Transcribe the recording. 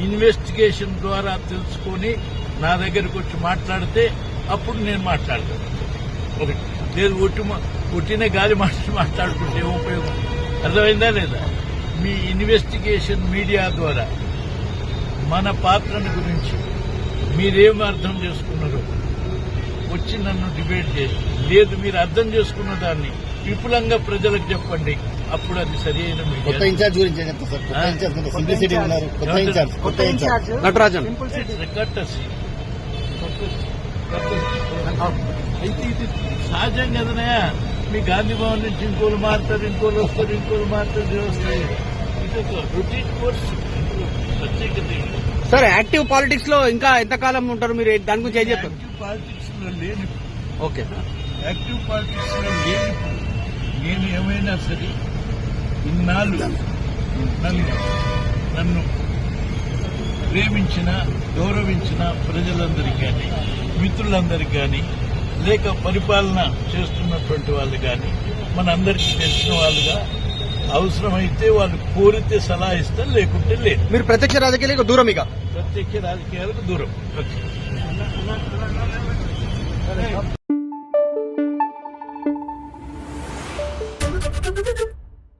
Investigation ద్వారా తెలుసుకొని నా దగ్గరకు వచ్చి మాట్లాడితే అప్పుడు నేను మాట్లాడతాను. ఒకటి లేదు ఒట్టిన గాలి మాట్లాడుకుంటే ఏం ఉపయోగం? అర్థమైందా లేదా? మీ ఇన్వెస్టిగేషన్ మీడియా ద్వారా మన పాత్రను గురించి మీరేం అర్థం చేసుకున్నారో వచ్చి నన్ను డిబేట్ చేసి, లేదు మీరు అర్థం చేసుకున్న దాన్ని విపులంగా ప్రజలకు చెప్పండి. అప్పుడు అది సరైన కొత్త ఇన్ఛార్జ్ గురించి ఏం చెప్తారు సార్? కొత్త ఇన్ఛార్జ్ సింప్లిసిటీ ఉన్నారు. కొత్త ఇన్ఛార్జ్ నటరాజన్ అయితే ఇది సహజం కదనయా. మీ గాంధీ భవన్ నుంచి ఇంకోళ్ళు మారుతారు, ఇంకోళ్ళు వస్తారు, ఇంకోళ్ళు మారుతారు, వస్తాయి. ఇది ఒక రొటీన్ కోర్స్, ప్రత్యేకత. సార్, యాక్టివ్ పాలిటిక్స్ లో ఇంకా ఎంతకాలం ఉంటారు మీరు? దాని గురించి ఏం చెప్తారు? యాక్టివ్ పాలిటిక్స్ లో లేని, ఓకే, యాక్టివ్ పాలిటిక్స్ లో లేని నేను ఏమైనా సరే ఇన్నాళ్ళు నన్ను ప్రేమించిన, గౌరవించిన ప్రజలందరికీ కానీ, మిత్రులందరికీ కానీ, లేక పరిపాలన చేస్తున్నటువంటి వాళ్ళు కానీ, మనందరికీ తెలిసిన వాళ్ళుగా అవసరమైతే వాళ్ళు కోరితే సలహా ఇస్తారు, లేకుంటే లేదు. మీరు ప్రత్యక్ష రాజకీయాలకు దూరం, ఇక ప్రత్యక్ష రాజకీయాలకు దూరం.